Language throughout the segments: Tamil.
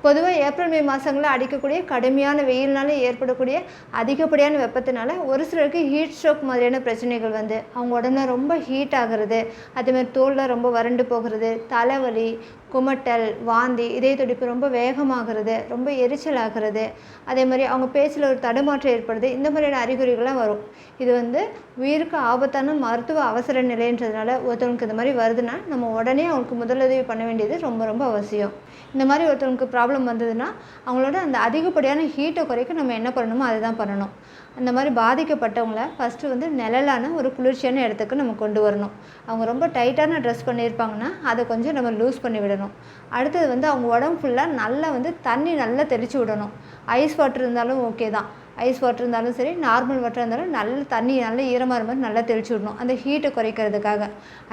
பொதுவா ஏப்ரல், மே மாதங்கள்ல அடிக்கக்கூடிய கடுமையான வெயில்னால ஏற்படக்கூடிய அதிகப்படியான வெப்பத்தினால ஒரு சிலருக்கு ஹீட் ஸ்ட்ரோக் மாதிரியான பிரச்சனைகள் வந்து அவங்க உடம்புல ரொம்ப ஹீட் ஆகிறது, அதேமாதிரி தோல்லாம் ரொம்ப வறண்டு போகிறது, தலைவலி, குமட்டல், வாந்தி, இதய துடிப்பு ரொம்ப வேகமாகிறது, ரொம்ப எரிச்சல் ஆகிறது, அதே மாதிரி அவங்க பேச்சில் ஒரு தடுமாற்றம் ஏற்படுது. இந்த மாதிரியான அறிகுறிகள்லாம் வரும். இது வந்து உயிருக்கு ஆபத்தான மருத்துவ அவசர நிலைன்றதுனால ஒருத்தவங்களுக்கு இந்த மாதிரி வருதுன்னா நம்ம உடனே அவங்களுக்கு முதலுதவி பண்ண வேண்டியது ரொம்ப ரொம்ப அவசியம். இந்த மாதிரி ஒருத்தவங்களுக்கு ப்ராப்ளம் வந்ததுன்னா அவங்களோட அந்த அதிகப்படியான ஹீட்டை குறைக்க நம்ம என்ன பண்ணணுமோ அதை தான் பண்ணணும். அந்த மாதிரி பாதிக்கப்பட்டவங்கள ஃபஸ்ட்டு வந்து நிழலான ஒரு குளிர்ச்சியான இடத்துக்கு நம்ம கொண்டு வரணும். அவங்க ரொம்ப டைட்டான ட்ரெஸ் பண்ணியிருப்பாங்கன்னா அதை கொஞ்சம் நம்ம லூஸ் பண்ணி விடணும். அடுத்தது வந்து அவங்க உடம்பு ஃபுல்லாக நல்லா வந்து தண்ணி நல்லா தெளித்து விடணும். ஐஸ் வாட்டர் இருந்தாலும் ஓகே தான். ஐஸ் வாட்டர் இருந்தாலும் சரி, நார்மல் வாட்டர் இருந்தாலும் நல்ல தண்ணி நல்லா ஈரமாக இருந்த மாதிரி நல்லா தெளித்து விடணும் அந்த ஹீட்டை குறைக்கிறதுக்காக.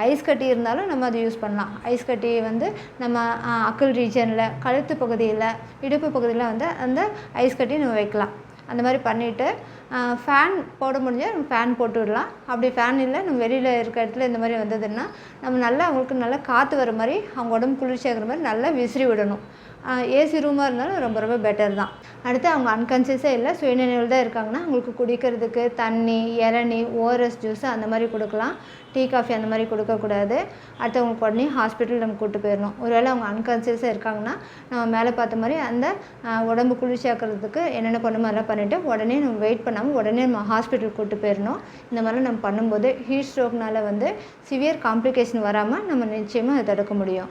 ஐஸ் கட்டி இருந்தாலும் நம்ம அதை யூஸ் பண்ணலாம். ஐஸ் கட்டி வந்து நம்ம அக்கல் ரீஜனில், கழுத்து பகுதியில், இடுப்பு பகுதியில் வந்து அந்த ஐஸ் கட்டி நம்ம வைக்கலாம். அந்த மாதிரி பண்ணிவிட்டு ஃபேன் போட முடிஞ்சால் நம்ம ஃபேன் போட்டு விடலாம். அப்படி ஃபேன் இல்லை, நம்ம வெளியில் இருக்க இடத்துல இந்த மாதிரி வந்ததுன்னா நம்ம நல்லா அவங்களுக்கு நல்லா காற்று வர மாதிரி, அவங்க உடம்பு குளிர்ச்சி ஆகிற மாதிரி நல்லா விசிறி விடணும். ஏசி ரூமாக இருந்தாலும் ரொம்ப ரொம்ப பெட்டர் தான். அடுத்து அவங்க அன்கான்சியஸாக இல்லை, சுயநினைவில் தான் இருக்காங்கன்னா அவங்களுக்கு குடிக்கிறதுக்கு தண்ணி, இளநீ, ஓஆர்எஸ் ஜூஸு அந்த மாதிரி கொடுக்கலாம். டீ, காஃபி அந்த மாதிரி கொடுக்கக்கூடாது. அடுத்து அவங்களுக்கு உடனே ஹாஸ்பிட்டல் நம்ம கூப்பிட்டு போயிடணும். ஒருவேளை அவங்க அன்கான்சியஸாக இருக்காங்கன்னா நம்ம மேலே பார்த்த மாதிரி அந்த உடம்பு குளிர்ச்சியாக்கிறதுக்கு என்னென்ன பண்ணுமோ அதெல்லாம் பண்ணிவிட்டு உடனே நம்ம வெயிட் பண்ணாமல் உடனே நம்ம ஹாஸ்பிட்டல் கூப்பிட்டு போயிடணும். இந்த மாதிரிலாம் நம்ம பண்ணும்போது ஹீட் ஸ்ட்ரோக்னால் வந்து சிவியர் காம்ப்ளிகேஷன் வராமல் நம்ம நிச்சயமாக அதை தடுக்க முடியும்.